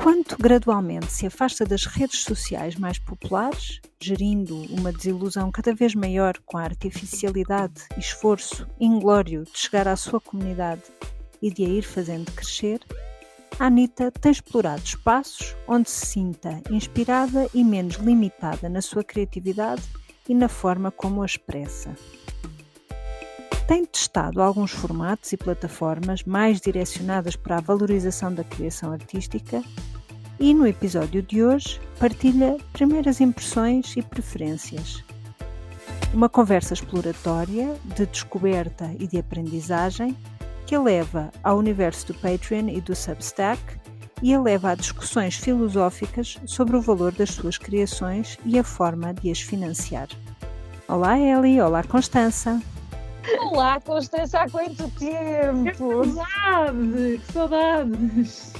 Enquanto gradualmente se afasta das redes sociais mais populares, gerindo uma desilusão cada vez maior com a artificialidade e esforço inglório de chegar à sua comunidade e de a ir fazendo crescer, a Anitta tem explorado espaços onde se sinta inspirada e menos limitada na sua criatividade e na forma como a expressa. Tem testado alguns formatos e plataformas mais direcionadas para a valorização da criação artística e, no episódio de hoje, partilha primeiras impressões e preferências. Uma conversa exploratória, de descoberta e de aprendizagem que a leva ao universo do Patreon e do Substack e a leva a discussões filosóficas sobre o valor das suas criações e a forma de as financiar. Olá Eli, olá Constança! Olá, Constança, há quanto tempo? Que saudades!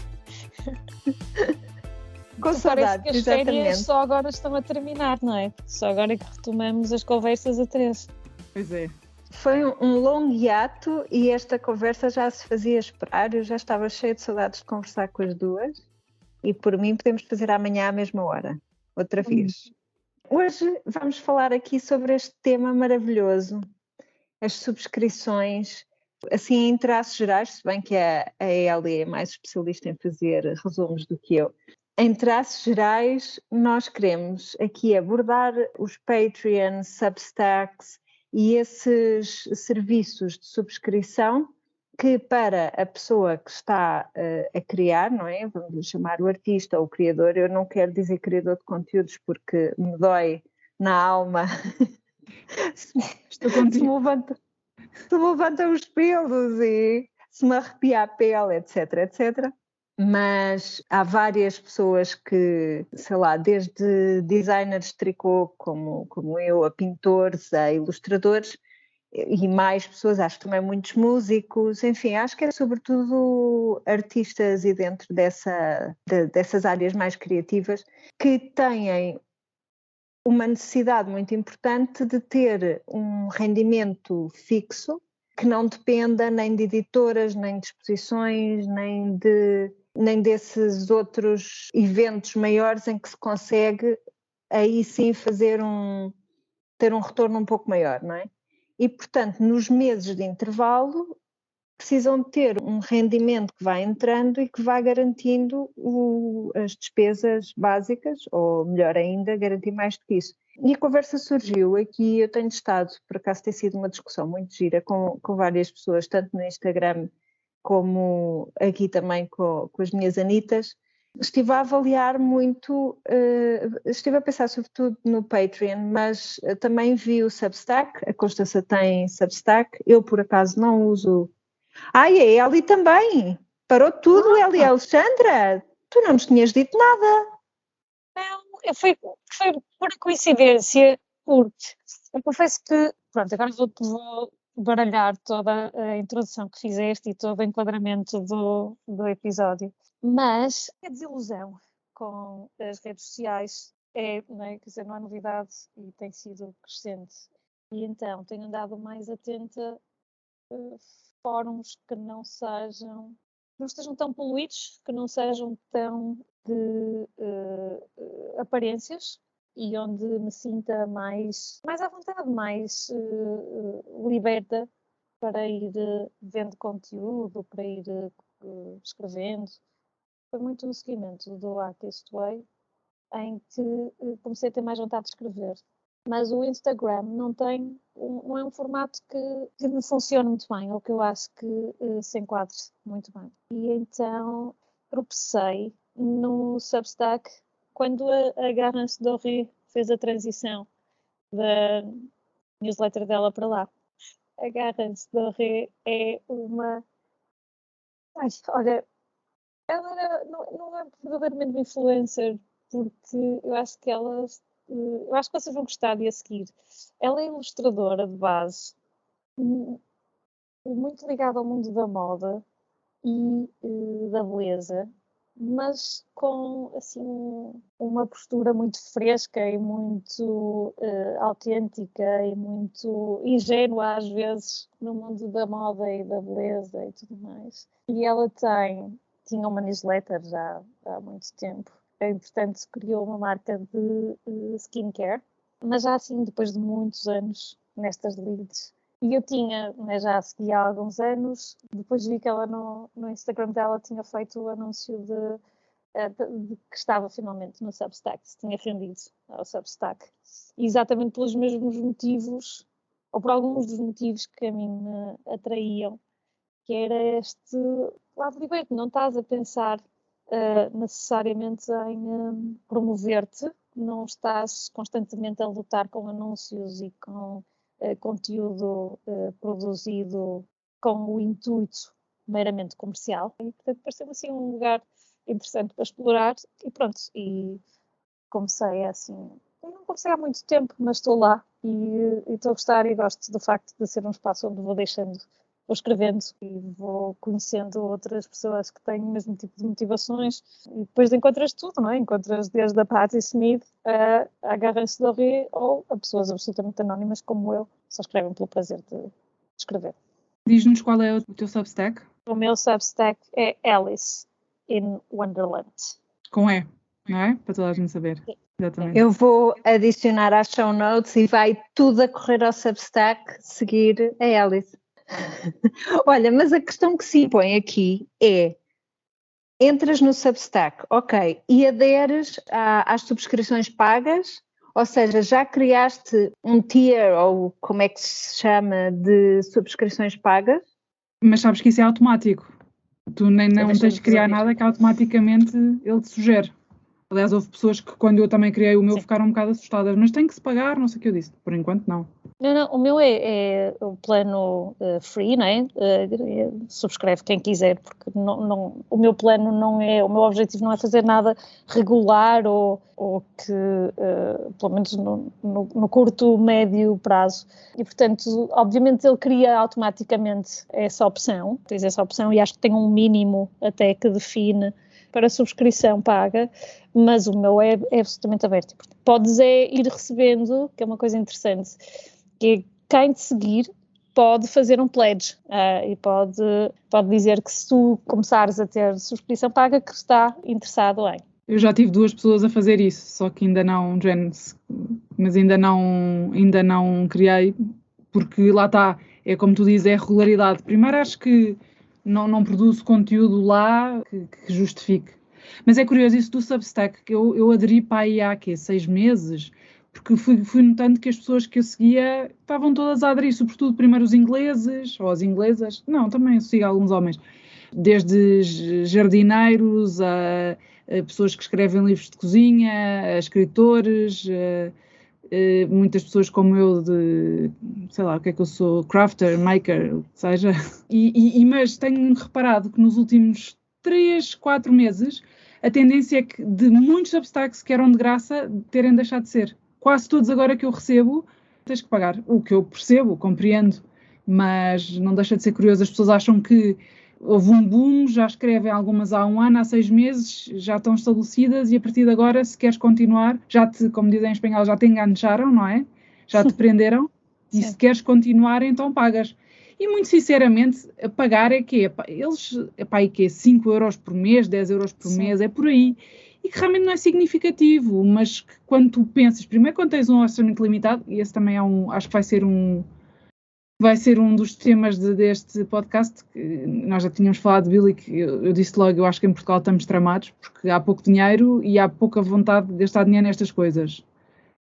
Com saudades, parece que as férias só agora estão a terminar, não é? Só agora é que retomamos as conversas a três. Pois é. Foi um longo hiato e esta conversa já se fazia esperar. Eu já estava cheia de saudades de conversar com as duas e por mim podemos fazer amanhã à mesma hora, outra vez. Hoje vamos falar aqui sobre este tema maravilhoso. As subscrições, assim em traços gerais, se bem que a Eli é mais especialista em fazer resumos do que eu. Em traços gerais, nós queremos aqui abordar os Patreon, Substacks e esses serviços de subscrição que para a pessoa que está a criar, não é? Vamos chamar o artista ou o criador, eu não quero dizer criador de conteúdos porque me dói na alma. Estou contigo. Se me levantam os pelos e se me arrepia a pele, etc, etc. Mas há várias pessoas que, sei lá, desde designers de tricô como eu, a pintores, a ilustradores e mais pessoas, acho que também muitos músicos, enfim, acho que é sobretudo artistas e dentro dessas áreas mais criativas que têm uma necessidade muito importante de ter um rendimento fixo que não dependa nem de editoras, nem de exposições, nem desses outros eventos maiores em que se consegue aí sim ter um retorno um pouco maior, não é? E, portanto, nos meses de intervalo precisam ter um rendimento que vai entrando e que vai garantindo as despesas básicas, ou melhor ainda, garantir mais do que isso. E a conversa surgiu aqui, eu tenho estado, por acaso tem sido uma discussão muito gira com várias pessoas, tanto no Instagram como aqui também com as minhas Anitas. Estive a avaliar muito, estive a pensar sobretudo no Patreon, mas também vi o Substack, a Constança tem Substack, eu por acaso não uso. Ai, a Eli também! Parou tudo, Eli. Alexandra! Tu não nos tinhas dito nada! Não, foi por coincidência, porque eu confesso que, pronto, agora vou baralhar toda a introdução que fizeste e todo o enquadramento do episódio, mas a desilusão com as redes sociais não é? Quer dizer, não é novidade e tem sido crescente. E então tenho andado mais atenta fóruns que não estejam tão poluídos, que não sejam tão de aparências e onde me sinta mais à vontade, mais liberta para ir vendo conteúdo, para ir escrevendo. Foi muito no seguimento do Artist Way em que comecei a ter mais vontade de escrever. Mas o Instagram não é um formato que me funciona muito bem, ou que eu acho que se enquadre muito bem. E então tropecei no Substack quando a Garance Doré fez a transição da newsletter dela para lá. A Garance Doré é uma... olha, ela não é verdadeiramente uma influencer, porque eu acho que vocês vão gostar de a seguir. Ela é ilustradora de base, muito ligada ao mundo da moda e da beleza, mas com assim uma postura muito fresca e muito autêntica e muito ingênua às vezes no mundo da moda e da beleza e tudo mais. E ela tem tinha uma newsletter já há muito tempo. Entretanto, criou uma marca de skincare, mas já assim, depois de muitos anos nestas leads. E eu tinha, né, já a seguir há alguns anos, depois vi que ela no Instagram dela tinha feito o anúncio de que estava finalmente no Substack, se tinha rendido ao Substack. E exatamente pelos mesmos motivos, ou por alguns dos motivos que a mim me atraíam, que era este lado liberto. Não estás a pensar necessariamente em promover-te, não estás constantemente a lutar com anúncios e com conteúdo produzido com o intuito meramente comercial. E, portanto, pareceu-me assim um lugar interessante para explorar e pronto. E comecei assim, eu não comecei há muito tempo, mas estou lá e estou a gostar e gosto do facto de ser um espaço onde vou escrevendo e vou conhecendo outras pessoas que têm o mesmo tipo de motivações e depois encontras tudo, não é? Encontras desde a Patti Smith a Garance Doré ou a pessoas absolutamente anónimas como eu, só escrevem pelo prazer de escrever. Diz-nos qual é o teu Substack? O meu Substack é Alice in Wonderland. Com E, não é? Para toda a gente saber. Exatamente. Eu vou adicionar às show notes e vai tudo a correr ao Substack seguir a Alice. Olha, mas a questão que se impõe aqui é, entras no Substack, ok, e aderes às subscrições pagas, ou seja, já criaste um tier, ou como é que se chama, de subscrições pagas? Mas sabes que isso é automático. Tu nem não tens de criar nada que automaticamente ele te sugere. Aliás, houve pessoas que quando eu também criei o meu ficaram um bocado assustadas, mas tem que se pagar, não sei o que eu disse. Por enquanto não. Não, o meu é o plano free, não é? Subscreve quem quiser, porque o meu plano não é, o meu objetivo não é fazer nada regular ou que, pelo menos no curto, médio prazo. E, portanto, obviamente ele cria automaticamente essa opção, tens essa opção e acho que tem um mínimo até que define para subscrição paga, mas o meu é absolutamente aberto. Podes ir recebendo, que é uma coisa interessante, que quem te seguir pode fazer um pledge e pode dizer que se tu começares a ter subscrição paga que está interessado em. Eu já tive 2 pessoas a fazer isso, só que ainda não, mas ainda não criei, porque lá está, é como tu dizes, é a regularidade. Primeiro acho que não produzo conteúdo lá que justifique. Mas é curioso isso do Substack, que eu aderi para aí há 6 meses, porque fui notando que as pessoas que eu seguia estavam todas a aderir, sobretudo primeiro os ingleses, ou as inglesas, não, também sigo alguns homens, desde jardineiros a pessoas que escrevem livros de cozinha, a escritores, muitas pessoas como eu sei lá, o que é que eu sou, crafter, maker, o que seja, mas tenho reparado que nos últimos 3, 4 meses a tendência é que de muitos Substacks que eram de graça terem deixado de ser. Quase todos agora que eu recebo tens que pagar. O que eu percebo, compreendo, mas não deixa de ser curioso. As pessoas acham que houve um boom, já escrevem algumas há 1 ano, há 6 meses, já estão estabelecidas e a partir de agora, se queres continuar, como dizem em espanhol, já te engancharam, não é? Já te prenderam e se queres continuar, então pagas. E muito sinceramente, a pagar é que eles, e que 5 euros por mês, 10 euros por mês, é por aí. E que realmente não é significativo, mas que quando tu pensas, primeiro quando tens um orçamento limitado, e esse também acho que vai ser um dos temas deste podcast, que nós já tínhamos falado de Billy, que eu disse logo, eu acho que em Portugal estamos tramados, porque há pouco dinheiro e há pouca vontade de gastar dinheiro nestas coisas.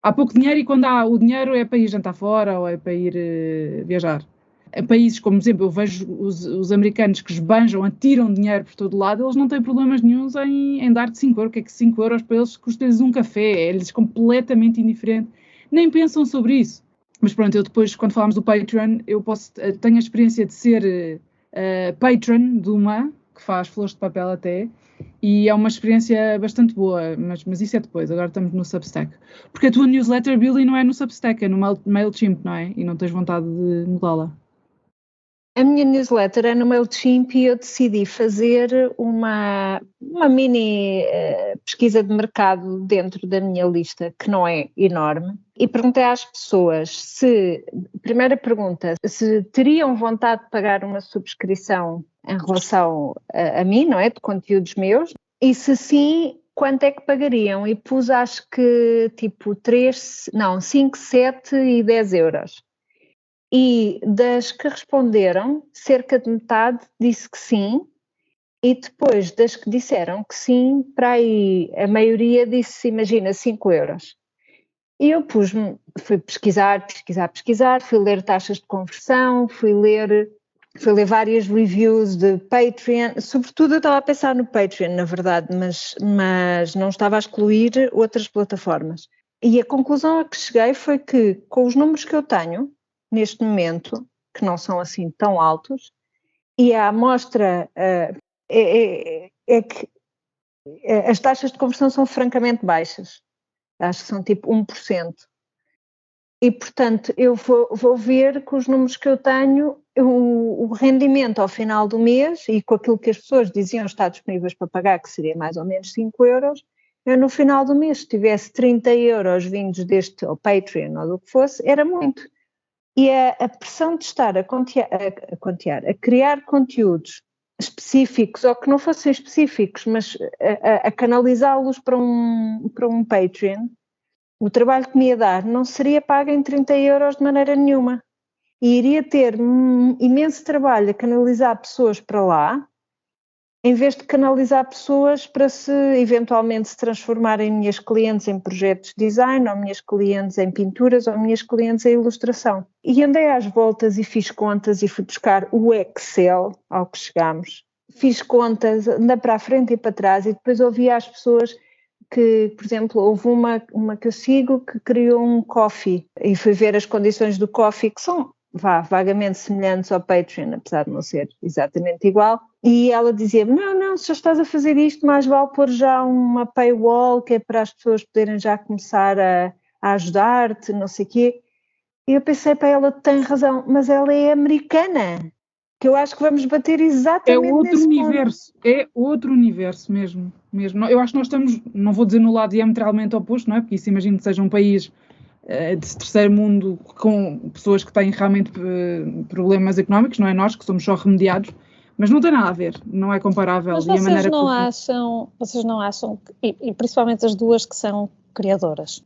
Há pouco dinheiro e quando há o dinheiro é para ir jantar fora ou é para ir viajar. Em países como, por exemplo, eu vejo os americanos que esbanjam, atiram dinheiro por todo lado, eles não têm problemas nenhuns em dar-te 5 euros, que é que 5 euros para eles custa-lhes um café, é-lhes completamente indiferente, nem pensam sobre isso. Mas pronto, eu depois, quando falámos do Patreon, tenho a experiência de ser patron de uma, que faz flores de papel até, e é uma experiência bastante boa, mas isso é depois, agora estamos no Substack. Porque a tua newsletter, Billy, não é no Substack, é no MailChimp, não é? E não tens vontade de mudá-la. A minha newsletter é no MailChimp e eu decidi fazer uma mini pesquisa de mercado dentro da minha lista, que não é enorme, e perguntei às pessoas primeira pergunta, se teriam vontade de pagar uma subscrição em relação a mim, não é? De conteúdos meus, e se sim, quanto é que pagariam? E pus acho que tipo 5, 7 e 10 euros. E das que responderam, cerca de metade disse que sim, e depois das que disseram que sim, para aí a maioria disse, imagina, 5 euros. E eu fui pesquisar, fui ler taxas de conversão, fui ler várias reviews de Patreon, sobretudo eu estava a pensar no Patreon, na verdade, mas não estava a excluir outras plataformas. E a conclusão a que cheguei foi que, com os números que eu tenho, neste momento, que não são assim tão altos, e a amostra é que as taxas de conversão são francamente baixas, acho que são tipo 1%. E, portanto, eu vou ver com os números que eu tenho, o rendimento ao final do mês, e com aquilo que as pessoas diziam estar disponíveis para pagar, que seria mais ou menos 5 euros, eu no final do mês, se tivesse 30 euros vindos deste, ou Patreon, ou do que fosse, era muito. E a pressão de estar a criar conteúdos específicos, ou que não fossem específicos, mas a canalizá-los para um Patreon, o trabalho que me ia dar não seria pago em 30 euros de maneira nenhuma. E iria ter imenso trabalho a canalizar pessoas para lá, em vez de canalizar pessoas para eventualmente se transformarem minhas clientes em projetos de design, ou minhas clientes em pinturas, ou minhas clientes em ilustração. E andei às voltas e fiz contas e fui buscar o Excel ao que chegámos. Fiz contas, andei para a frente e para trás, e depois ouvi às pessoas que, por exemplo, houve uma que eu sigo que criou um coffee, e fui ver as condições do coffee, que são vagamente semelhantes ao Patreon, apesar de não ser exatamente igual, e ela dizia-me, não, se já estás a fazer isto, mais vale pôr já uma paywall, que é para as pessoas poderem já começar a ajudar-te, não sei o quê. E eu pensei, para ela tem razão, mas ela é americana, que eu acho que vamos bater exatamente nesse universo, ponto. É outro universo mesmo. Eu acho que nós estamos, não vou dizer no lado diametralmente oposto, não é? Porque isso imagino que seja um país de terceiro mundo com pessoas que têm realmente problemas económicos, não é nós que somos só remediados, mas não tem nada a ver, não é comparável. Mas vocês não acham e principalmente as duas que são criadoras,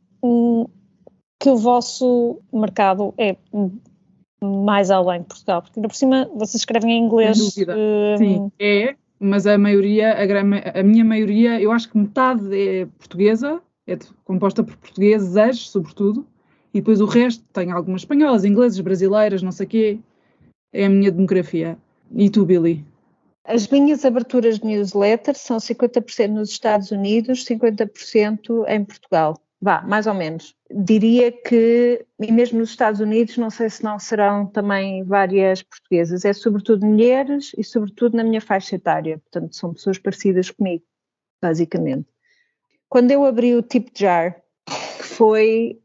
que o vosso mercado é mais além de Portugal, porque ainda por cima vocês escrevem em inglês. Sem dúvida. Sim, mas a minha maioria, eu acho que metade é portuguesa, é composta por portugueses, sobretudo, e depois o resto tem algumas espanholas, inglesas, brasileiras, não sei o quê, é a minha demografia. E tu, Billy? As minhas aberturas de newsletter são 50% nos Estados Unidos, 50% em Portugal. Mais ou menos. Diria que, e mesmo nos Estados Unidos, não sei se não serão também várias portuguesas, é sobretudo mulheres e sobretudo na minha faixa etária, portanto são pessoas parecidas comigo, basicamente. Quando eu abri o TipJar, que foi,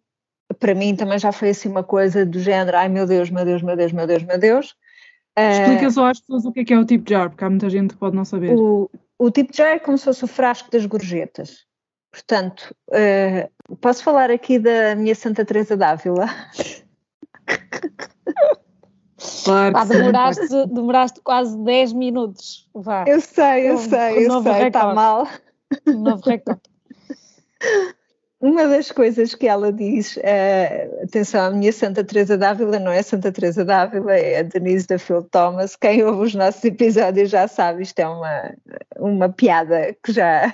para mim também já foi assim uma coisa do género, ai meu Deus. Explica só às pessoas o que é o TipJar, porque há muita gente que pode não saber. O TipJar é como se fosse o frasco das gorjetas. Portanto, posso falar aqui da minha Santa Teresa d'Ávila? Claro que demoraste quase 10 minutos. Vá. Eu sei, está mal. Um novo recorde. Uma das coisas que ela diz, atenção, a minha Santa Teresa d'Ávila não é Santa Teresa d'Ávila, é a Denise da Phil Thomas. Quem ouve os nossos episódios já sabe, isto é uma piada que já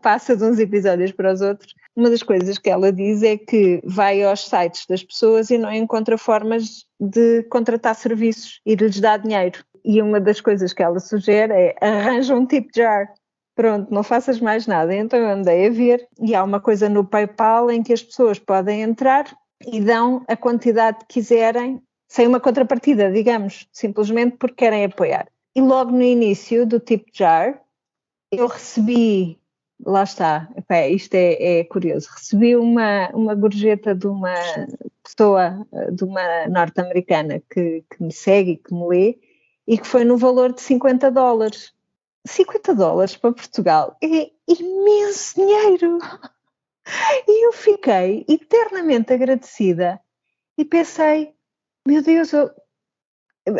passa de uns episódios para os outros. Uma das coisas que ela diz é que vai aos sites das pessoas e não encontra formas de contratar serviços e de lhes dar dinheiro. E uma das coisas que ela sugere é arranja um TipJar. Pronto, não faças mais nada. Então eu andei a ver e há uma coisa no PayPal em que as pessoas podem entrar e dão a quantidade que quiserem, sem uma contrapartida, digamos, simplesmente porque querem apoiar. E logo no início do TipJar, eu recebi, lá está, isto é curioso, recebi uma gorjeta de uma pessoa, de uma norte-americana que me segue e que me lê, e que foi no valor de $50. $50 para Portugal é imenso dinheiro! E eu fiquei eternamente agradecida e pensei, meu Deus,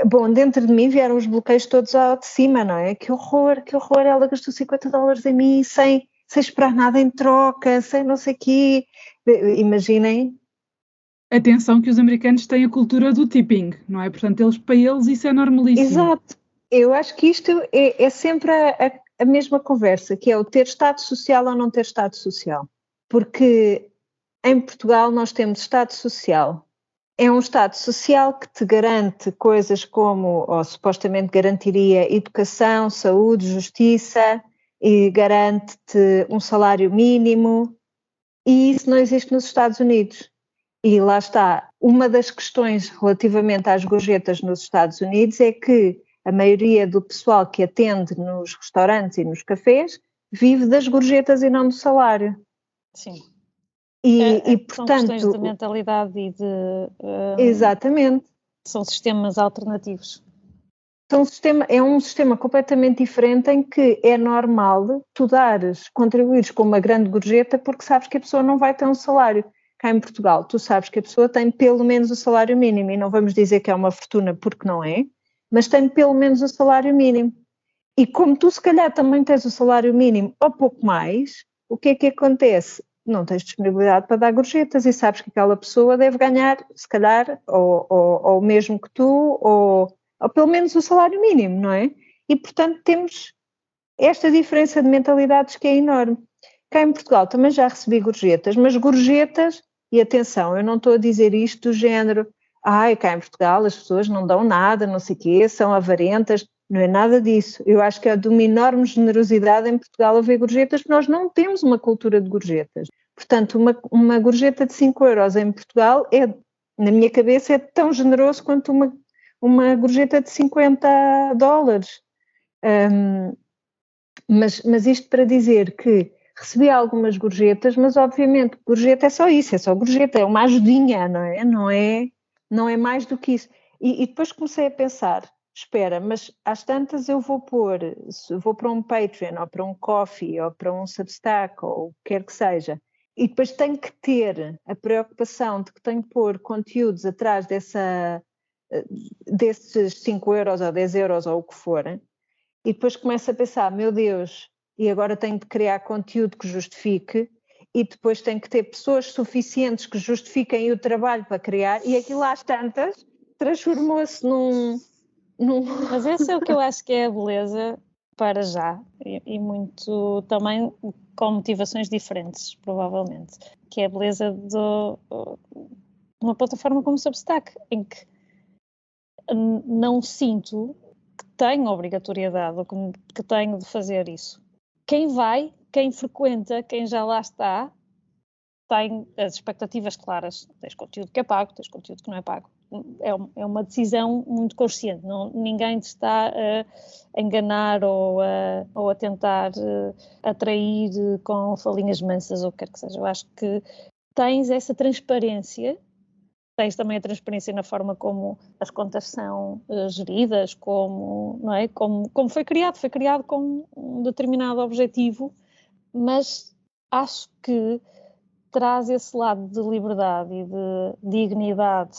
bom, dentro de mim vieram os bloqueios todos ao de cima, não é? Que horror, ela gastou $50 em mim sem esperar nada em troca, sem não sei o quê. Imaginem. Atenção que os americanos têm a cultura do tipping, não é? Portanto, para eles isso é normalíssimo. Exato. Eu acho que isto é sempre a mesma conversa, que é o ter estado social ou não ter estado social. Porque em Portugal nós temos estado social. É um estado social que te garante coisas como, ou supostamente garantiria, educação, saúde, justiça, e garante-te um salário mínimo, e isso não existe nos Estados Unidos. E lá está, uma das questões relativamente às gorjetas nos Estados Unidos é que a maioria do pessoal que atende nos restaurantes e nos cafés vive das gorjetas e não do salário. Sim. E são portanto, questões de mentalidade e de... exatamente. São sistemas alternativos. É um sistema completamente diferente em que é normal tu contribuires com uma grande gorjeta porque sabes que a pessoa não vai ter um salário. Cá em Portugal, tu sabes que a pessoa tem pelo menos o salário mínimo, e não vamos dizer que é uma fortuna porque não é, mas tem pelo menos o salário mínimo. E como tu se calhar também tens o salário mínimo ou pouco mais, o que é que acontece? Não tens disponibilidade para dar gorjetas e sabes que aquela pessoa deve ganhar, se calhar, ou o mesmo que tu, ou pelo menos o salário mínimo, não é? E, portanto, temos esta diferença de mentalidades que é enorme. Cá em Portugal também já recebi gorjetas, mas gorjetas, e atenção, eu não estou a dizer isto do género, cá em Portugal as pessoas não dão nada, não sei o quê, são avarentas, não é nada disso. Eu acho que é de uma enorme generosidade em Portugal haver gorjetas, porque nós não temos uma cultura de gorjetas. Portanto, uma gorjeta de 5 euros em Portugal na minha cabeça, é tão generoso quanto uma gorjeta de $50. Mas isto para dizer que recebi algumas gorjetas, mas obviamente gorjeta é só isso, é só gorjeta, é uma ajudinha, não é mais do que isso. E depois comecei a pensar, espera, mas às tantas eu vou para um Patreon, ou para um Ko-fi, ou para um Substack, ou o que quer que seja, e depois tenho que ter a preocupação de que tenho que pôr conteúdos atrás desses 5 euros ou 10 euros ou o que for, e depois começo a pensar, meu Deus, e agora tenho de criar conteúdo que justifique, e depois tenho que ter pessoas suficientes que justifiquem o trabalho para criar, e aquilo às tantas transformou-se num... Mas esse é o que eu acho que é a beleza para já, e muito também com motivações diferentes, provavelmente, que é a beleza de uma plataforma como o Substack, em que não sinto que tenho obrigatoriedade ou que tenho de fazer isso. Quem vai, quem frequenta, quem já lá está, tem as expectativas claras. Tens conteúdo que é pago, tens conteúdo que não é pago. É uma decisão muito consciente. Ninguém te está a enganar ou a tentar atrair com falinhas mansas ou o que quer que seja. Eu acho que tens essa transparência. Tens também a transparência na forma como as contas são geridas, não é? Como foi criado com um determinado objetivo, mas acho que traz esse lado de liberdade e de dignidade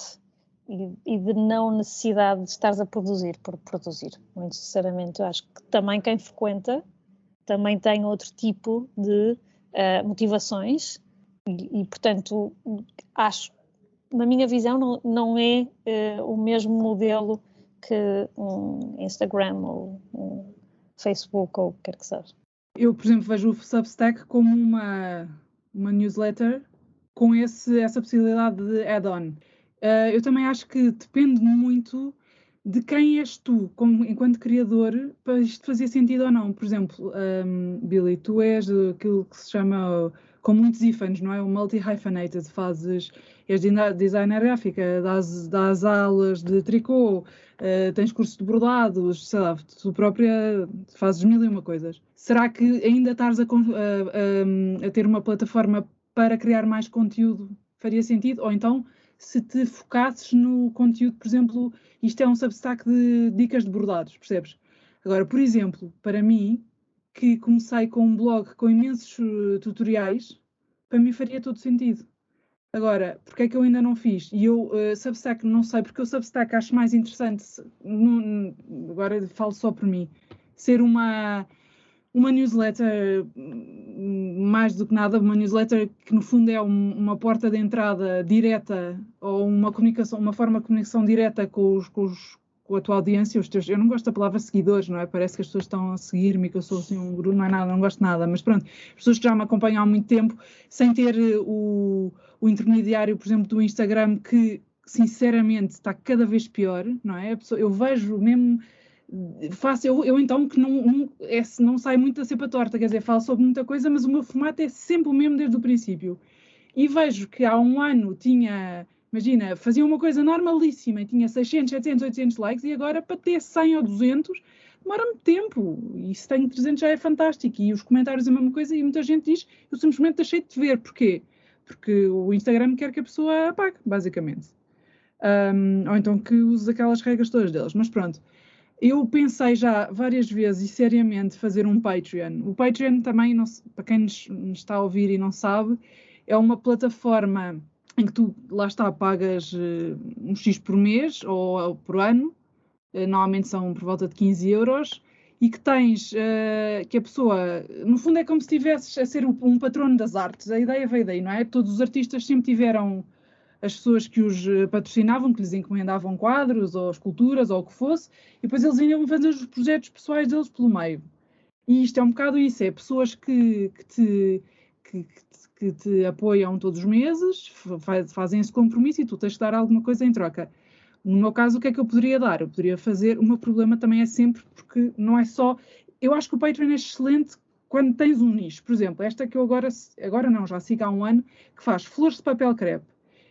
e de não necessidade de estares a produzir por produzir. Muito sinceramente, eu acho que também quem frequenta também tem outro tipo de motivações e, portanto, acho, na minha visão, não é o mesmo modelo que um Instagram ou um Facebook ou o que quer que seja. Eu, por exemplo, vejo o Substack como uma newsletter com essa possibilidade de add-on. Eu também acho que depende muito de quem és tu, enquanto criador, para isto fazer sentido ou não. Por exemplo, Billy, tu és aquilo que se chama, com muitos ífanes, não é? O multi-hyphenated, és designer gráfica, dás aulas de tricô, tens cursos de bordados, sei lá, tu própria fazes 1001 coisas. Será que ainda estás a ter uma plataforma para criar mais conteúdo faria sentido? Ou então se te focasses no conteúdo, por exemplo, isto é um Substack de dicas de bordados, percebes? Agora, por exemplo, para mim, que comecei com um blog com imensos tutoriais, para mim faria todo sentido. Agora, porque é que eu ainda não fiz? E eu, Substack, não sei, porque o Substack acho mais interessante, agora falo só por mim, ser uma newsletter, mais do que nada, uma newsletter que no fundo é uma porta de entrada direta, ou uma comunicação, uma forma de comunicação direta com a tua audiência, os teus. Eu não gosto da palavra seguidores, não é? Parece que as pessoas estão a seguir-me, que eu sou assim um guru, não é nada, não gosto de nada, mas pronto, as pessoas que já me acompanham há muito tempo, sem ter o intermediário, por exemplo, do Instagram, que sinceramente está cada vez pior, não é? Eu vejo mesmo. Eu então que não sai muito da cepa torta, quer dizer, falo sobre muita coisa, mas o meu formato é sempre o mesmo desde o princípio. E vejo que há um ano tinha, imagina, fazia uma coisa normalíssima e tinha 600, 700, 800 likes, e agora para ter 100 ou 200 demora-me tempo, e se tenho 300 já é fantástico, e os comentários é a mesma coisa, e muita gente diz, eu simplesmente deixei de te ver. Porquê? Porque o Instagram quer que a pessoa apague, basicamente. Ou então que use aquelas regras todas deles, mas pronto. Eu pensei já várias vezes e seriamente fazer um Patreon. O Patreon também, para quem nos está a ouvir e não sabe, é uma plataforma em que tu, lá está, pagas um X por mês ou por ano, normalmente são por volta de 15 euros, e que tens, que a pessoa, no fundo é como se estivesses a ser um patrono das artes. A ideia veio daí, não é? Todos os artistas sempre tiveram as pessoas que os patrocinavam, que lhes encomendavam quadros ou esculturas ou o que fosse, e depois eles iam fazer os projetos pessoais deles pelo meio. E isto é um bocado isso, é pessoas que te apoiam todos os meses, fazem esse compromisso e tu tens de dar alguma coisa em troca. No meu caso, o que é que eu poderia dar? Eu poderia fazer, o meu problema também é sempre, porque não é só... Eu acho que o Patreon é excelente quando tens um nicho. Por exemplo, esta que eu agora não, já sigo há um ano, que faz flores de papel crepe.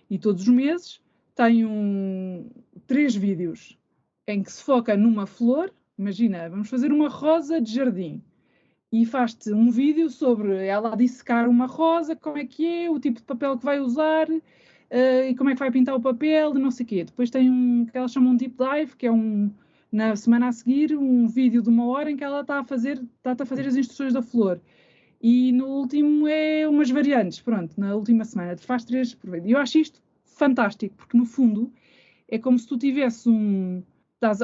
E todos os meses tem 3 vídeos em que se foca numa flor. Imagina, vamos fazer uma rosa de jardim. E faz-te um vídeo sobre ela a dissecar uma rosa, como é que é, o tipo de papel que vai usar, e como é que vai pintar o papel, e não sei o quê. Depois tem que elas chamam de deep dive, que é na semana a seguir, um vídeo de 1 hora em que ela está a fazer as instruções da flor. E no último é umas variantes, pronto, na última semana. Faz 3 por vez. E eu acho isto fantástico, porque no fundo é como se tu tivesse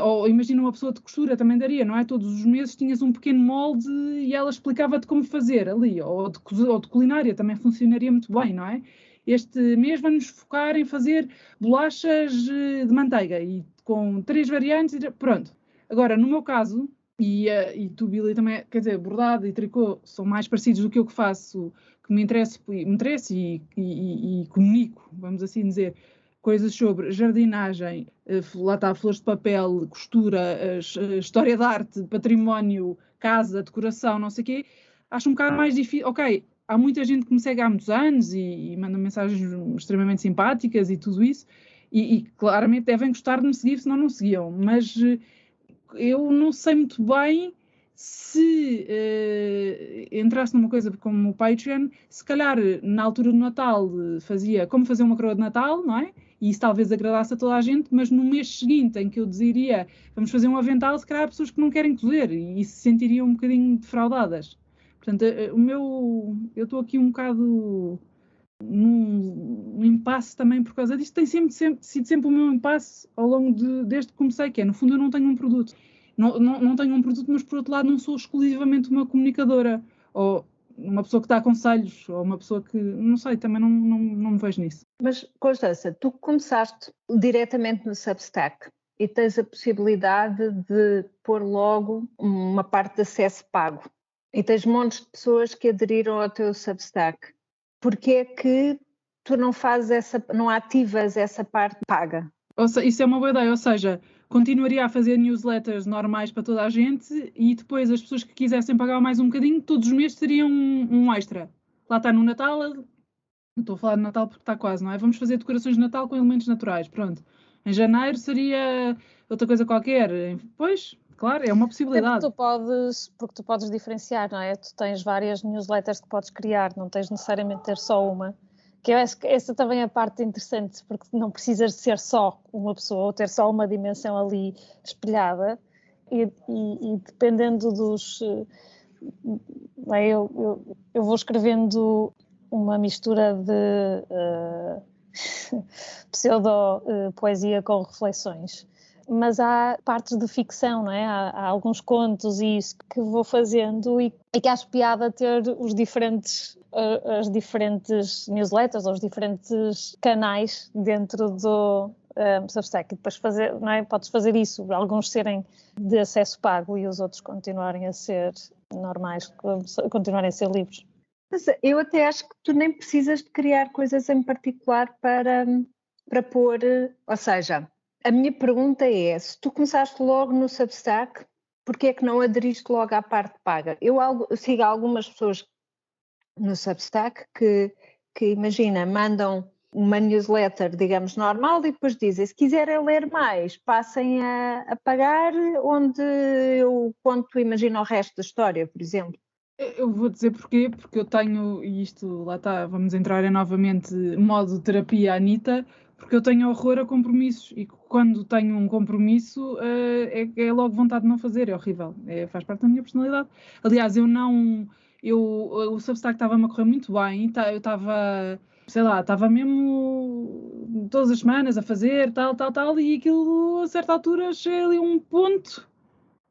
ou imagina uma pessoa de costura, também daria, não é? Todos os meses tinhas um pequeno molde e ela explicava-te como fazer ali, ou de culinária, também funcionaria muito bem, não é? Este mês vamos focar em fazer bolachas de manteiga, e com 3 variantes, pronto. Agora, no meu caso... E tu, Billy, também, quer dizer, bordado e tricô são mais parecidos do que eu que faço, que me interessa e comunico, vamos assim dizer, coisas sobre jardinagem, lá está, flores de papel, costura, história de arte, património, casa, decoração, não sei o quê. Acho um bocado mais difícil. Ok, há muita gente que me segue há muitos anos e manda mensagens extremamente simpáticas e tudo isso, e claramente devem gostar de me seguir, senão não seguiam, mas... eu não sei muito bem se entrasse numa coisa como o Patreon, se calhar na altura do Natal fazia como fazer uma coroa de Natal, não é? E isso talvez agradasse a toda a gente, mas no mês seguinte em que eu diria vamos fazer um avental, se calhar há pessoas que não querem cozer e se sentiriam um bocadinho defraudadas. Portanto, eu estou aqui um bocado num impasse também por causa disto. Tem sido sempre o meu impasse ao longo desde que comecei, que é, no fundo, eu não tenho um produto. Não tenho um produto, mas por outro lado não sou exclusivamente uma comunicadora, ou uma pessoa que dá conselhos, ou uma pessoa que, não sei, também não me vejo nisso. Mas, Constança, tu começaste diretamente no Substack e tens a possibilidade de pôr logo uma parte de acesso pago. E tens montes de pessoas que aderiram ao teu Substack. Porquê é que tu não ativas essa parte paga? Isso é uma boa ideia, ou seja, continuaria a fazer newsletters normais para toda a gente e depois as pessoas que quisessem pagar mais um bocadinho, todos os meses teriam um extra. Lá está no Natal, não estou a falar de Natal porque está quase, não é? Vamos fazer decorações de Natal com elementos naturais, pronto. Em janeiro seria outra coisa qualquer. Pois, claro, é uma possibilidade. Porque tu podes diferenciar, não é? Tu tens várias newsletters que podes criar, não tens necessariamente ter só uma. Que eu acho que essa também é a parte interessante, porque não precisas de ser só uma pessoa ou ter só uma dimensão ali espelhada, e dependendo dos... Eu vou escrevendo uma mistura de pseudo-poesia com reflexões. Mas há partes de ficção, não é? Há alguns contos e isso que vou fazendo e que acho piada ter as diferentes newsletters ou os diferentes canais dentro do Substack. E depois não é? Podes fazer isso, alguns serem de acesso pago e os outros continuarem a ser normais, continuarem a ser livres. Mas eu até acho que tu nem precisas de criar coisas em particular para pôr, ou seja... A minha pergunta é, se tu começaste logo no Substack, porquê é que não aderiste logo à parte paga? Eu sigo algumas pessoas no Substack que imagina, mandam uma newsletter, digamos, normal e depois dizem, se quiserem ler mais, passem a pagar, onde eu conto, imagina, o resto da história, por exemplo. Eu vou dizer porquê, porque eu tenho, e isto lá está, vamos entrar em novamente modo terapia Anitta, porque eu tenho horror a compromissos e quando tenho um compromisso é logo vontade de não fazer, é horrível, faz parte da minha personalidade. Aliás, o Substack estava-me a correr muito bem, eu estava, sei lá, estava mesmo todas as semanas a fazer tal, e aquilo a certa altura chega ali um ponto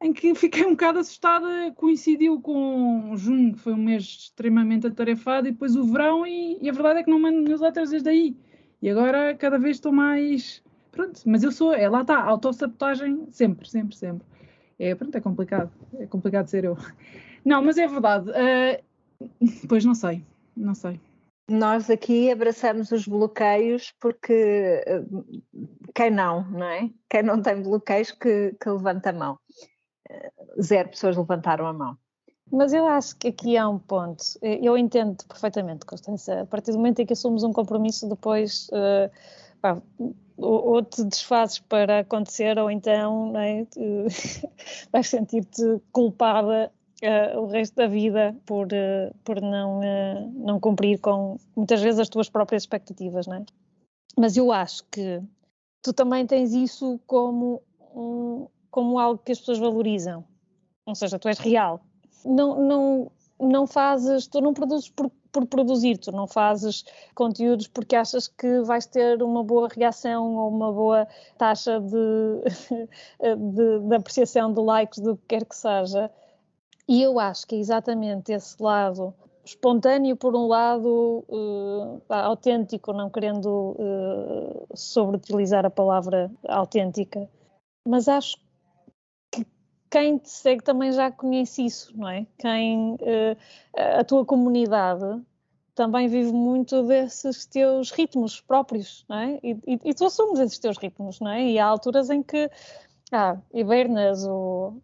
em que fiquei um bocado assustada, coincidiu com junho, que foi um mês extremamente atarefado, e depois o verão, e a verdade é que não mando newsletters desde aí. E agora cada vez estou mais... Pronto, mas eu sou... lá está, autossabotagem sempre. Pronto, é complicado ser eu. Não, mas é verdade. Pois não sei. Nós aqui abraçamos os bloqueios porque quem não é? Quem não tem bloqueios que levanta a mão. 0 pessoas levantaram a mão. Mas eu acho que aqui há um ponto, eu entendo perfeitamente, Constança, a partir do momento em que assumimos um compromisso, depois ou te desfazes para acontecer, ou então, não é, vais sentir-te culpada o resto da vida por não cumprir com, muitas vezes, as tuas próprias expectativas, não é? Mas eu acho que tu também tens isso como algo que as pessoas valorizam, ou seja, tu és real. Não fazes, tu não produzes por produzir, tu não fazes conteúdos porque achas que vais ter uma boa reação ou uma boa taxa de apreciação, de likes, do que quer que seja. E eu acho que é exatamente esse lado espontâneo, por um lado, autêntico, não querendo sobreutilizar a palavra autêntica, mas acho que quem te segue também já conhece isso, não é? A tua comunidade também vive muito desses teus ritmos próprios, não é? E tu assumes esses teus ritmos, não é? E há alturas em que hibernas ou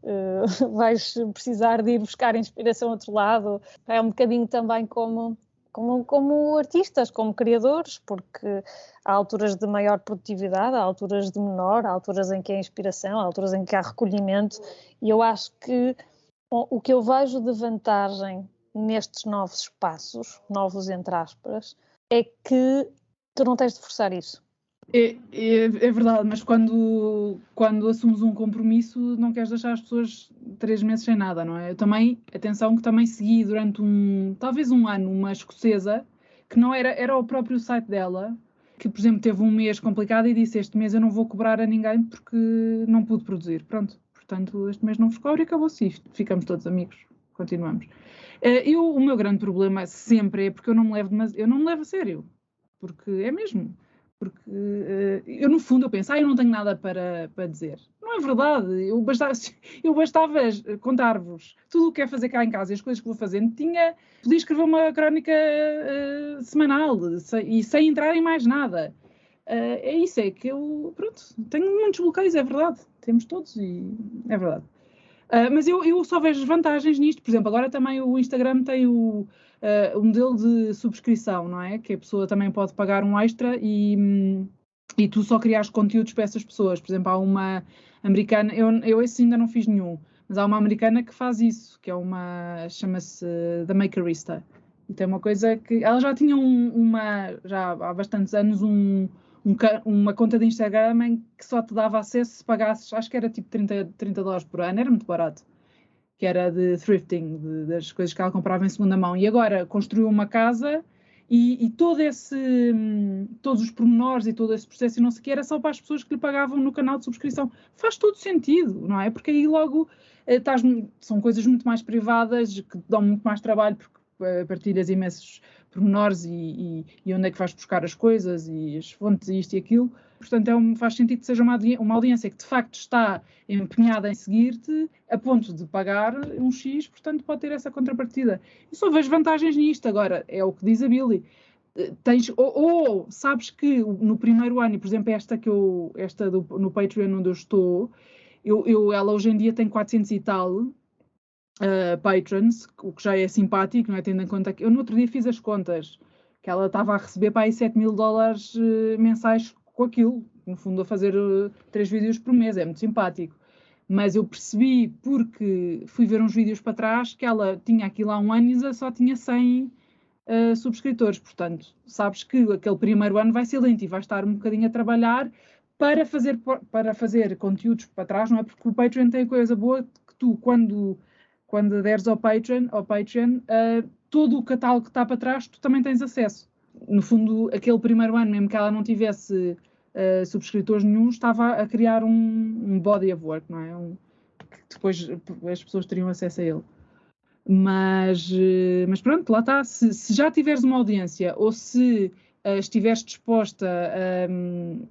vais precisar de ir buscar inspiração a outro lado. É um bocadinho também como artistas, como criadores, porque há alturas de maior produtividade, há alturas de menor, há alturas em que há inspiração, há alturas em que há recolhimento, e eu acho que o que eu vejo de vantagem nestes novos espaços, novos entre aspas, é que tu não tens de forçar isso. É verdade, mas quando assumes um compromisso não queres deixar as pessoas 3 meses sem nada, não é? Eu também, atenção, que também segui durante talvez um ano, uma escocesa, que não era o próprio site dela, que, por exemplo, teve um mês complicado e disse, este mês eu não vou cobrar a ninguém porque não pude produzir. Pronto, portanto, este mês não vos cobro e acabou-se isto. Ficamos todos amigos, continuamos. O meu grande problema sempre é porque eu não me levo a sério, porque é mesmo. Porque eu, no fundo, eu penso, eu não tenho nada para dizer. Não é verdade. Eu bastava contar-vos tudo o que é fazer cá em casa e as coisas que vou fazendo. Podia escrever uma crónica semanal e sem entrar em mais nada. É isso, é que eu, pronto, tenho muitos bloqueios, é verdade. Temos todos e é verdade. Mas eu só vejo vantagens nisto. Por exemplo, agora também o Instagram tem o modelo de subscrição, não é? Que a pessoa também pode pagar um extra e tu só criares conteúdos para essas pessoas. Por exemplo, há uma americana, eu esse ainda não fiz nenhum, mas há uma americana que faz isso, que é chama-se The Makerista. E tem uma coisa que... Ela já tinha já há bastantes anos uma conta de Instagram em que só te dava acesso se pagasses, acho que era tipo $30 por ano, era muito barato. Que era de thrifting, das coisas que ela comprava em segunda mão. E agora construiu uma casa e todos os pormenores e todo esse processo e não sei o que, era só para as pessoas que lhe pagavam no canal de subscrição. Faz todo sentido, não é? Porque aí logo são coisas muito mais privadas, que dão muito mais trabalho, porque partilhas imensos pormenores e onde é que vais buscar as coisas e as fontes e isto e aquilo. Portanto, faz sentido que seja uma audiência que de facto está empenhada em seguir-te a ponto de pagar um X, portanto pode ter essa contrapartida. E só vejo vantagens nisto. Agora, é o que diz a Billy. Sabes que no primeiro ano, e por exemplo no Patreon onde eu estou, ela hoje em dia tem 400 e tal patrons, o que já é simpático, não é? Tendo em conta que eu no outro dia fiz as contas, que ela estava a receber para aí $7.000 mensais com aquilo, no fundo a fazer 3 vídeos por mês, é muito simpático. Mas eu percebi, porque fui ver uns vídeos para trás, que ela tinha aquilo há um ano e só tinha 100 subscritores, portanto, sabes que aquele primeiro ano vai ser lento e vai estar um bocadinho a trabalhar para fazer conteúdos para trás, não é? Porque o Patreon tem a coisa boa que tu, quando deres ao Patreon, todo o catálogo que está para trás, tu também tens acesso. No fundo, aquele primeiro ano, mesmo que ela não tivesse subscritores nenhum, estava a criar um body of work, não é? Que depois as pessoas teriam acesso a ele. Mas pronto, lá está. Se já tiveres uma audiência ou se estiveres disposta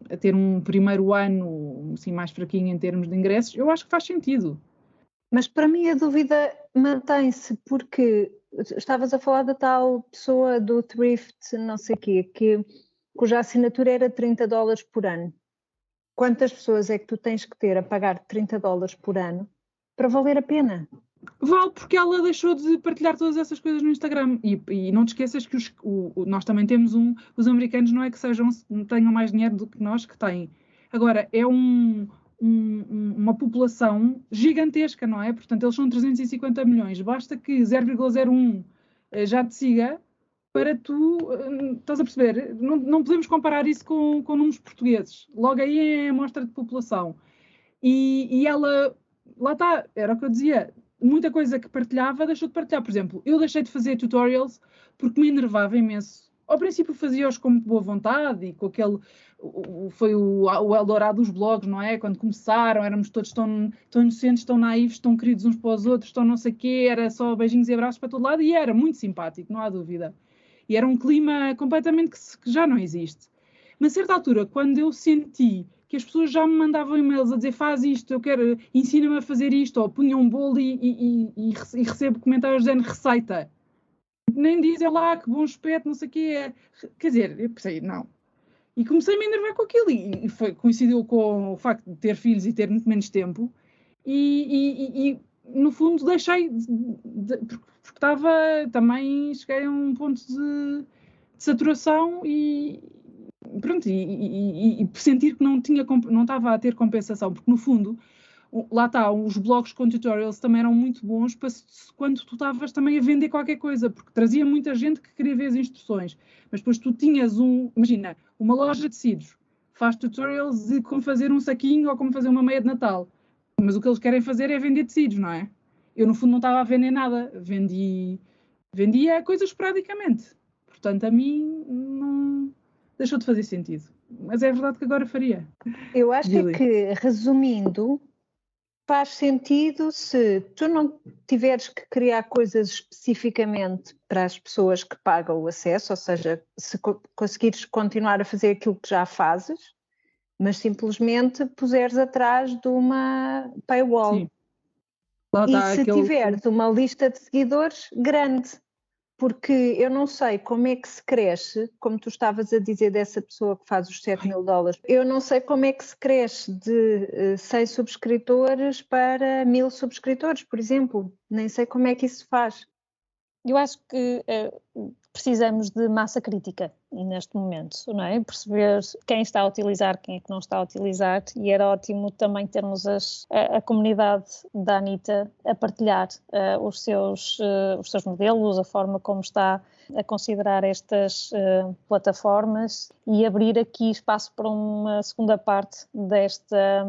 a ter um primeiro ano assim, mais fraquinho em termos de ingressos, eu acho que faz sentido. Mas para mim a dúvida mantém-se, porque estavas a falar da tal pessoa do thrift, não sei o quê, cuja assinatura era $30 por ano. Quantas pessoas é que tu tens que ter a pagar $30 por ano para valer a pena? Vale, porque ela deixou de partilhar todas essas coisas no Instagram. E não te esqueças que nós também temos os americanos não é que tenham mais dinheiro do que nós que têm. Agora, é uma população gigantesca, não é? Portanto, eles são 350 milhões. Basta que 0,01 já te siga para tu... Estás a perceber? Não podemos comparar isso com números portugueses. Logo aí é a amostra de população. E ela... Lá está, era o que eu dizia. Muita coisa que partilhava, deixou de partilhar. Por exemplo, eu deixei de fazer tutorials porque me enervava imenso. Ao princípio fazia-os com muito boa vontade e com aquele... Foi o Eldorado dos blogs, não é? Quando começaram, éramos todos tão inocentes, tão naivos, tão queridos uns para os outros, tão não sei o quê, era só beijinhos e abraços para todo lado e era muito simpático, não há dúvida. E era um clima completamente que já não existe. Mas a certa altura, quando eu senti que as pessoas já me mandavam e-mails a dizer faz isto, eu quero, ensina-me a fazer isto, ou punham um bolo e recebo comentários dizendo receita. Nem dizem lá que bom aspecto, não sei o quê. Quer dizer, eu pensei, não. E comecei-me a enervar com aquilo. E coincidiu com o facto de ter filhos e ter muito menos tempo. E no fundo, deixei, porque estava também, cheguei a um ponto de saturação e pronto, e sentir que não estava a ter compensação, porque no fundo, lá está, os blogs com tutorials também eram muito bons para quando tu estavas também a vender qualquer coisa, porque trazia muita gente que queria ver as instruções, mas depois tu tinhas imagina, uma loja de tecidos, faz tutorials de como fazer um saquinho ou como fazer uma meia de Natal, mas o que eles querem fazer é vender tecidos, não é? Eu no fundo não estava a vender nada, vendia coisas esporadicamente, portanto a mim não deixou de fazer sentido. Mas é verdade que agora faria. Eu acho que, resumindo, faz sentido se tu não tiveres que criar coisas especificamente para as pessoas que pagam o acesso, ou seja, se conseguires continuar a fazer aquilo que já fazes, mas simplesmente puseres atrás de uma paywall. Sim. Lá e se tiveres uma lista de seguidores grande, porque eu não sei como é que se cresce, como tu estavas a dizer dessa pessoa que faz os $7.000, eu não sei como é que se cresce de 100 subscritores para 1.000 subscritores, por exemplo. Nem sei como é que isso se faz. Eu acho que precisamos de massa crítica neste momento, não é? Perceber quem está a utilizar, quem é que não está a utilizar, e era ótimo também termos a comunidade da Anitta a partilhar os seus modelos, a forma como está a considerar estas plataformas e abrir aqui espaço para uma segunda parte desta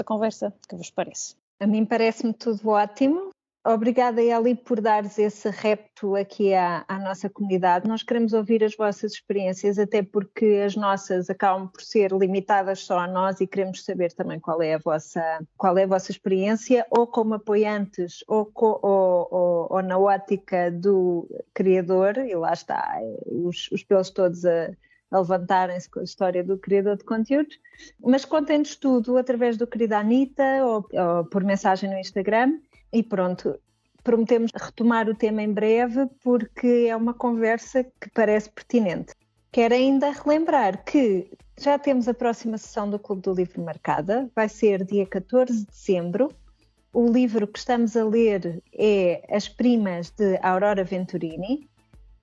conversa. Que vos parece? A mim parece-me tudo ótimo. Obrigada, Eli, por dares esse repto aqui à nossa comunidade. Nós queremos ouvir as vossas experiências, até porque as nossas acabam por ser limitadas só a nós, e queremos saber também qual é a vossa experiência, ou como apoiantes, ou na ótica do criador, e lá está, os pelos todos a levantarem-se com a história do criador de conteúdo. Mas contem-nos tudo através do querido Anitta ou por mensagem no Instagram. E pronto, prometemos retomar o tema em breve, porque é uma conversa que parece pertinente. Quero ainda relembrar que já temos a próxima sessão do Clube do Livro marcada, vai ser dia 14 de dezembro. O livro que estamos a ler é As Primas, de Aurora Venturini.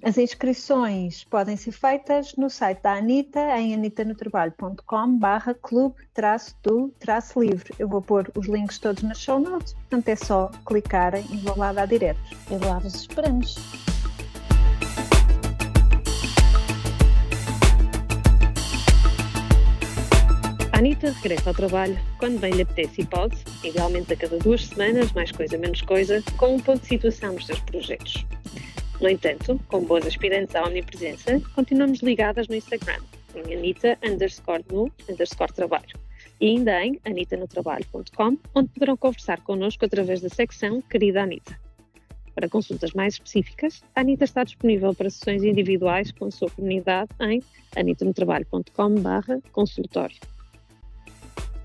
As inscrições podem ser feitas no site da Anitta, em anitanotrabalho.com/clube-do-livro. Eu vou pôr os links todos nas show notes, portanto é só clicarem e vão lá dar direto. E lá vos esperamos. A Anitta regressa ao trabalho quando bem lhe apetece e pode, idealmente a cada 2 semanas, mais coisa menos coisa, com um ponto de situação nos seus projetos. No entanto, com boas aspirantes à omnipresença, continuamos ligadas no Instagram, em Anita_no_trabalho, e ainda em anitanotrabalho.com, onde poderão conversar connosco através da secção Querida Anitta. Para consultas mais específicas, a Anitta está disponível para sessões individuais com a sua comunidade em anitanotrabalho.com/consultório.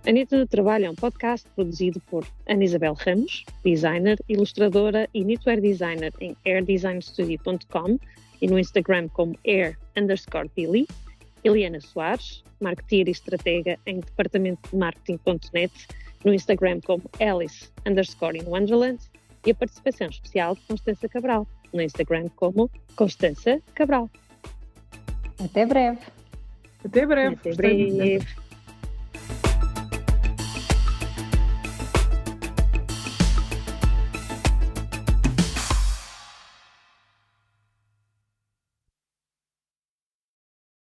Anitta no Trabalho é um podcast produzido por Ana Isabel Ramos, designer, ilustradora e knitwear designer em airdesignstudio.com e no Instagram como air_Billy, Eliana Soares, marketeer e estratega em departamentodemarketing.net, no Instagram como Alice_in_Wonderland, e a participação especial de Constança Cabral, no Instagram como Constança Cabral. Até breve. Até breve. Até breve.